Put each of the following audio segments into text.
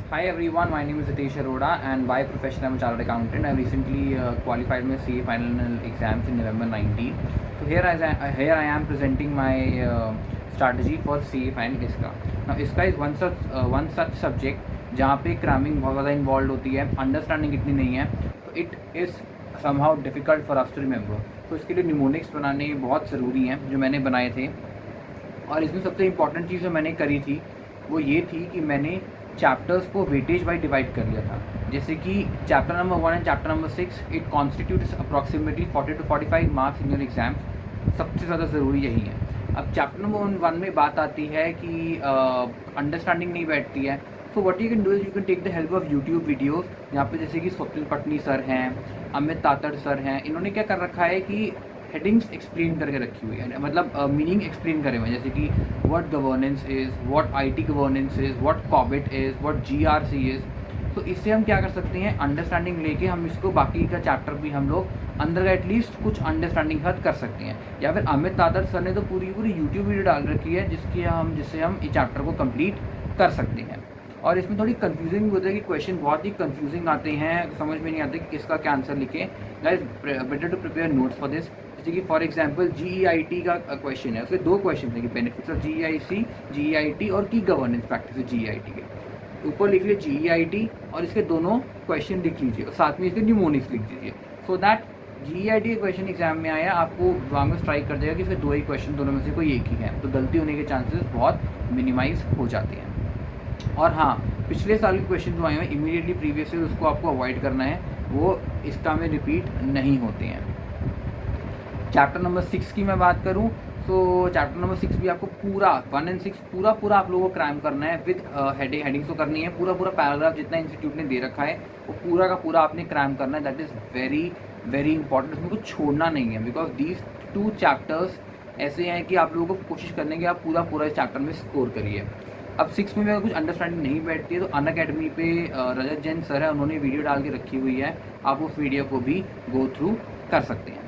Hi everyone, my name is Hitesh Arora and by profession I'm a chartered accountant. I recently qualified my CA final exams in November 19. So here I am presenting my strategy for CA final ISCA. Now ISCA is one such subject जहाँ पे cramming बहुत ज़्यादा involve होती है, understanding इतनी नहीं है, तो it is somehow difficult for us to remember. तो इसके लिए निमोनिक्स बनाने बहुत ज़रूरी हैं जो मैंने बनाए थे. और इसमें सबसे इम्पॉर्टेंट चीज़ जो मैंने करी थी वो ये थी कि मैंने चैप्टर्स को वेटेज वाइज डिवाइड कर लिया था. जैसे कि chapter number 1 and chapter number 6 it constitutes approximately 40 to 45 marks in your exam. सबसे ज़्यादा ज़रूरी यही है. अब चैप्टर नंबर 1 में बात आती है कि अंडरस्टैंडिंग नहीं बैठती है. So what you can do is you can take the help of YouTube videos. यहाँ पे जैसे कि स्वप्निल पटनी सर हैं, अमित तातड़ सर हैं, इन्होंने क्या कर रखा है कि हेडिंग्स एक्सप्लेन करके रखी हुई है, मतलब मीनिंग एक्सप्लेन करे हुए हैं. जैसे कि what governance is, what IT governance is, what COBIT is, what GRC is. तो इससे हम क्या कर सकते हैं, अंडरस्टैंडिंग लेके हम इसको बाकी का चैप्टर भी हम लोग अंदर का एटलीस्ट कुछ अंडरस्टैंडिंग हद कर सकते हैं. या फिर अमित तातड़ सर ने तो पूरी यूट्यूब वीडियो डाल रखी है जिससे हम इस चैप्टर को कंप्लीट कर सकते हैं. और इसमें थोड़ी कंफ्यूजिंग होता है कि क्वेश्चन बहुत ही कंफ्यूजिंग आते हैं, समझ में नहीं आते कि किसका क्या आंसर लिखे. Guys better to prepare notes for this. जैसे कि फॉर एग्जांपल जीईआईटी का क्वेश्चन है, उसके 2 क्वेश्चन हैं कि बेनिफिट्स ऑफ जीईआईटी और की गवर्नेंस प्रैक्टिस जीईआईटी के. ऊपर लिख लीजिए जीईआईटी और इसके दोनों क्वेश्चन लिख लीजिए और साथ में इसके न्यूमोनिक्स लिख दीजिए. सो दैट जीईआईटी का क्वेश्चन एग्जाम में आया आपको दिमाग में स्ट्राइक कर देगा कि इसके 2 ही क्वेश्चन, दोनों में से कोई एक ही है, तो गलती होने के चांसेस बहुत मिनिमाइज हो जाते हैं. और हाँ, पिछले साल के क्वेश्चन जो आए हैं इमीडिएटली प्रीवियस ईयर उसको आपको अवॉइड करना है, वो इसका में रिपीट नहीं होते हैं. चैप्टर नंबर 6 की मैं बात करूं तो चैप्टर नंबर 6 भी आपको पूरा 1 and 6 पूरा आप लोगों को क्रैम करना है विद हेडिंग्स तो करनी है. पूरा पैराग्राफ जितना इंस्टीट्यूट ने दे रखा है वो पूरा का पूरा आपने क्रैम करना है. That is very very important. उसमें कुछ छोड़ना नहीं है बिकॉज दीज 2 चैप्टर्स ऐसे हैं कि आप लोगों को कोशिश करने की आप पूरा इस चैप्टर में स्कोर करिए. अब 6 में अगर कुछ अंडरस्टैंडिंग नहीं बैठती है तो अनअकैडमी पे रजत जैन सर है, उन्होंने वीडियो डाल के रखी हुई है, आप उस वीडियो को भी गो थ्रू कर सकते हैं.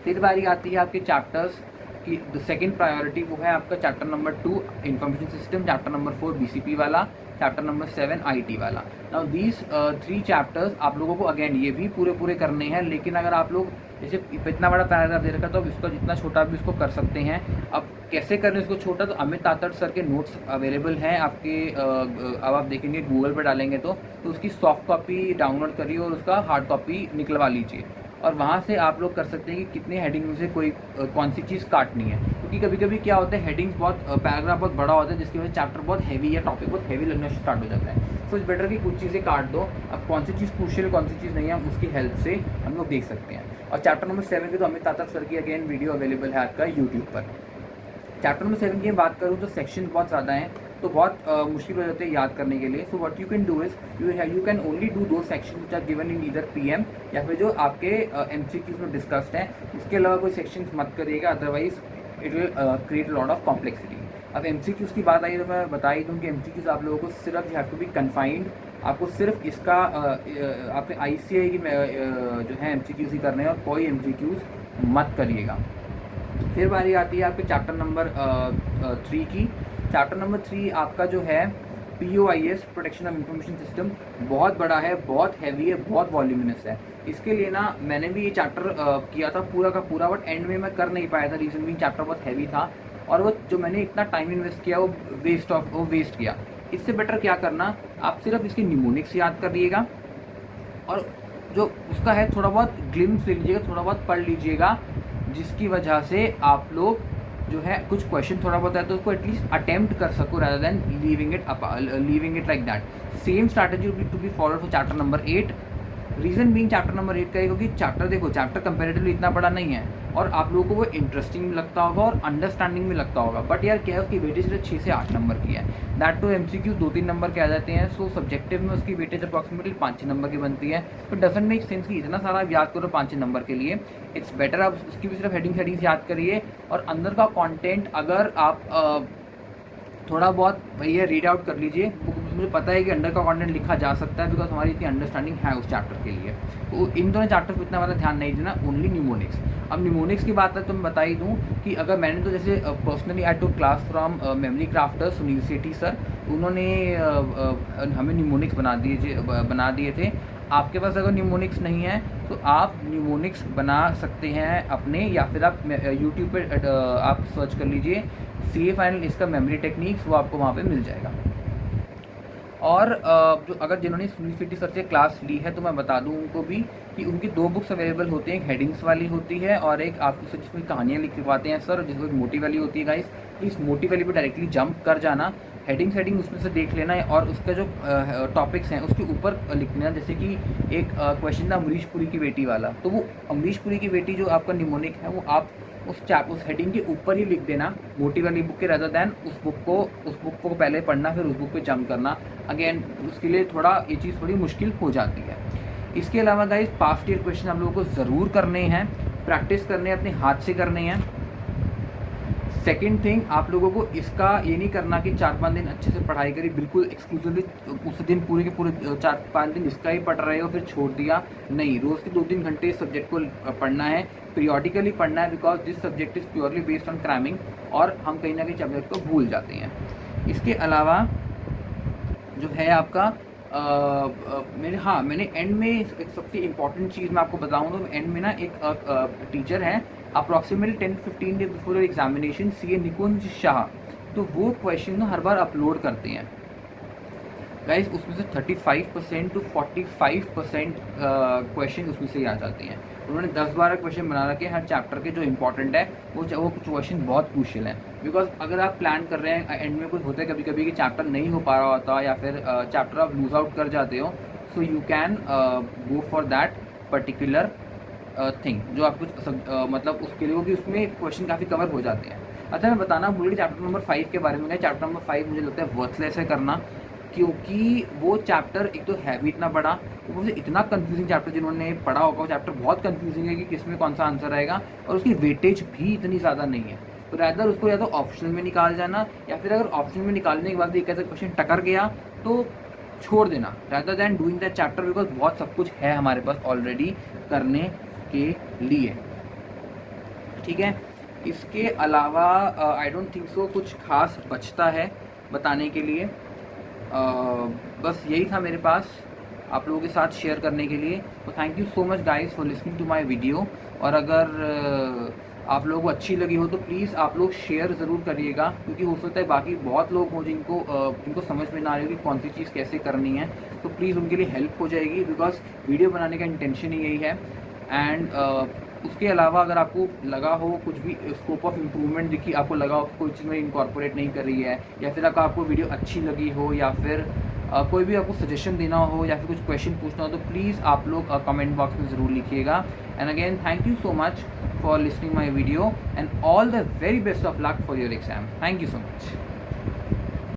फिर बारी आती है आपके चैप्टर्स की. द सेकंड प्रायोरिटी वो है आपका chapter number 2 information system, chapter number 4 BCP वाला, चैप्टर नंबर 7 आईटी वाला. नाउ दीज 3 चैप्टर्स आप लोगों को अगेन ये भी पूरे करने हैं. लेकिन अगर आप लोग जैसे इतना बड़ा पैराग्राफ दे रखा तो अब इसको जितना छोटा भी इसको कर सकते हैं. अब कैसे करें इसको छोटा, तो अमित तातड़ सर के नोट्स अवेलेबल हैं आपके. अब आप देखेंगे गूगल पर डालेंगे तो उसकी सॉफ्ट कॉपी डाउनलोड करिए और उसका हार्ड कॉपी निकलवा लीजिए और वहाँ से आप लोग कर सकते हैं कि कितने हेडिंग में से कौन सी चीज़ काटनी है. क्योंकि कभी क्या होता है, हेडिंग्स पैराग्राफ बहुत बड़ा होता है जिसकी वजह से चैप्टर बहुत हैवी या टॉपिक बहुत हैवी लगना स्टार्ट हो जाता है. सो इट्स बेटर कि कुछ चीज़ें काट दो. अब कौन सी चीज़ क्रूशियल कौन सी चीज़ नहीं है, हम उसकी हेल्प से हम लोग देख सकते हैं. और चैप्टर नंबर 7 की तो अमित तातड़ सर की अगेन वीडियो अवेलेबल है आपका यूट्यूब पर. चैप्टर नंबर 7 की बात करूँ तो सेक्शन बहुत ज़्यादा हैं तो बहुत मुश्किल हो जाते हैं याद करने के लिए. So what you can do is you can only do दो section which are given in either PM या फिर जो आपके एमसीक्यूज में डिस्कस्ड हैं. इसके अलावा कोई सेक्शन मत करिएगा, otherwise it will create lot of complexity. अब एमसीक्यूज की बात आई तो मैं बता ही दूँ कि एमसीक्यूज आप लोगों को सिर्फ you have to be confined. आपको सिर्फ इसका आपने आईसीआई की जो है एमसीक्यूज ही करने हैं और कोई एमसीक्यूज मत करिएगा. फिर बारी आती है आपके चैप्टर नंबर 3 की. चैप्टर नंबर 3 आपका जो है POIS protection of information system बहुत बड़ा है, बहुत हैवी है, बहुत वॉल्यूमिनस है. इसके लिए ना मैंने भी ये चैप्टर किया था पूरा का पूरा, बट एंड में मैं कर नहीं पाया था. रीज़न भी चैप्टर बहुत हैवी था और वो जो मैंने इतना टाइम इन्वेस्ट किया वो वेस्ट किया. इससे बेटर क्या करना, आप सिर्फ इसकी न्यूमोनिक्स याद कर लीजिएगा और जो उसका है थोड़ा बहुत ग्लिम्स ले लीजिएगा, थोड़ा बहुत पढ़ लीजिएगा, जिसकी वजह से आप लोग जो है कुछ क्वेश्चन थोड़ा बहुत है तो उसको एटलीस्ट अटेम्प्ट कर सको rather than leaving it like that. Same strategy will be to be followed for chapter number 8. Reason being chapter number 8 का है क्योंकि चैप्टर कंपेरेटिवली इतना बड़ा नहीं है और आप लोगों को वो इंटरेस्टिंग भी लगता होगा और अंडरस्टैंडिंग भी लगता होगा. बट यार क्या है, उसकी वेटेज 6 से 8 नंबर की है. दैट टू एमसीक्यू 2-3 नंबर के आ जाते हैं. सो सब्जेक्टिव में उसकी वेटेज अप्रॉक्सीमेटली 5-6 नंबर की बनती है. तो डजंट मेक सेंस कि इतना सारा याद करो 5-6 नंबर के लिए. इट्स बेटर आप उसकी भी सिर्फ हेडिंग्स याद करिए और अंदर का कॉन्टेंट अगर आप थोड़ा बहुत भैया रीड आउट कर लीजिए. मुझे पता है कि अंडर का कंटेंट लिखा जा सकता है बिकॉज हमारी इतनी अंडरस्टैंडिंग है उस चैप्टर के लिए. तो इन दोनों चैप्टर पर इतना ज़्यादा ध्यान नहीं देना, ओनली न्यूमोनिक्स. अब न्यूमोनिक्स की बात है तो मैं बता ही दूँ कि अगर मैंने तो जैसे personally I to class from memory crafter Sunil Sethi sir, उन्होंने हमें न्यूमोनिक्स बना दिए थे। आपके पास अगर न्यूमोनिक्स नहीं है तो आप न्यूमोनिक्स बना सकते हैं अपने, या फिर आप यूट्यूब पर आप सर्च कर लीजिए CA फाइनल इसका मेमोरी टेक्निक्स, वो आपको वहाँ पे मिल जाएगा। और जो अगर जिन्होंने सुनील शेट्टी सर से क्लास ली है तो मैं बता दूं उनको भी कि उनकी 2 बुक्स अवेलेबल होती हैं, एक हेडिंग्स वाली होती है और एक आपको जिसमें कहानियाँ लिखवाते हैं सर, जिसमें एक मोटी वाली होती है। गाइस इस मोटी वाली पे डायरेक्टली जंप कर जाना, हेडिंग उसमें से देख लेना है और उसका जो टॉपिक्स हैं उसके ऊपर लिख लेना। जैसे कि एक क्वेश्चन था अमरीश पुरी की बेटी वाला, तो वो अमरीश पुरी की बेटी जो आपका निमोनिक है वो आप उस हेडिंग के ऊपर ही लिख देना, मोटी वाली बुक के रेदर दैन उस बुक को पहले पढ़ना, फिर उस बुक पे जंप करना। अगेन उसके लिए थोड़ा ये चीज़ थोड़ी मुश्किल हो जाती है। इसके अलावा गाइस पास्ट ईयर क्वेश्चन आप लोगों को ज़रूर करने हैं, प्रैक्टिस करने हैं, अपने हाथ से करने हैं। सेकेंड थिंग, आप लोगों को इसका ये नहीं करना कि 4-5 दिन अच्छे से पढ़ाई करी, बिल्कुल एक्सक्लूसिवली उस दिन पूरे के पूरे 4-5 दिन इसका ही पढ़ रहे हो फिर छोड़ दिया, नहीं। रोज़ के 2-3 घंटे इस सब्जेक्ट को पढ़ना है, पीरियडिकली पढ़ना है, because this subject is purely based on cramming और हम कहीं ना कहीं सब्जेक्ट को भूल जाते हैं। इसके अलावा जो है आपका मैंने एंड में एक सबसे इम्पॉर्टेंट चीज़ मैं आपको बताऊँ तो एंड में ना एक टीचर है approximately 10-15 days before examination, CA निकुंज शाह, तो वो क्वेश्चन ना हर बार अपलोड करते हैं गाइस। उसमें से 35% to 45% क्वेश्चन उसमें से ही आ जाते हैं। उन्होंने 10-12 क्वेश्चन बना रखे हैं हर चैप्टर के जो इंपॉर्टेंट है, वो कुछ क्वेश्चन बहुत क्रूशियल हैं। बिकॉज अगर आप प्लान कर रहे हैं, एंड में कुछ होता है कभी कभी कि चैप्टर नहीं हो पा रहा होता या फिर चैप्टर आप लूज आउट कर जाते हो, so you can go for that particular thing जो आप कुछ मतलब उसके लिए कि उसमें क्वेश्चन काफ़ी कवर हो जाते हैं। अच्छा मैं बताना भूल गया चैप्टर नंबर 5 के बारे में। चैप्टर नंबर 5 मुझे लगता है वर्थलेस है करना, क्योंकि वो चैप्टर एक तो है भी इतना बड़ा, ऊपर से इतना कंफ्यूजिंग चैप्टर, जिन्होंने पढ़ा होगा वो चैप्टर बहुत कंफ्यूजिंग है कि किसमें कौन सा आंसर आएगा, और उसकी वेटेज भी इतनी ज़्यादा नहीं है। तो रैदर उसको या तो ऑप्शनल में निकाल जाना, या फिर अगर ऑप्शनल में निकालने के बाद एक ऐसा क्वेश्चन टकर गया तो छोड़ देना, rather than doing that chapter, because बहुत सब कुछ है हमारे पास ऑलरेडी करने के लिए। ठीक है, इसके अलावा आई डोंट थिंक सो कुछ खास बचता है बताने के लिए। बस यही था मेरे पास आप लोगों के साथ शेयर करने के लिए। तो thank you so much guys for listening to my video. और अगर आप लोगों को अच्छी लगी हो तो प्लीज़ आप लोग शेयर ज़रूर करिएगा, क्योंकि हो सकता है बाकी बहुत लोग हों जिनको समझ में ना आ रही हो कि कौन सी चीज़ कैसे करनी है, तो प्लीज़ उनके लिए हेल्प हो जाएगी, बिकॉज वीडियो बनाने का इंटेंशन ही यही है। एंड उसके अलावा अगर आपको लगा हो कुछ भी स्कोप ऑफ इम्प्रूवमेंट दिखी, आपको लगा हो कोई चीज़ में इनकॉर्पोरेट नहीं कर रही है, या फिर अगर आपको वीडियो अच्छी लगी हो, या फिर कोई भी आपको सजेशन देना हो, या फिर कुछ क्वेश्चन पूछना हो, तो प्लीज़ आप लोग कमेंट बॉक्स में ज़रूर लिखिएगा। And again thank you so much for listening my video and all the very best of luck for your exam. Thank you so much.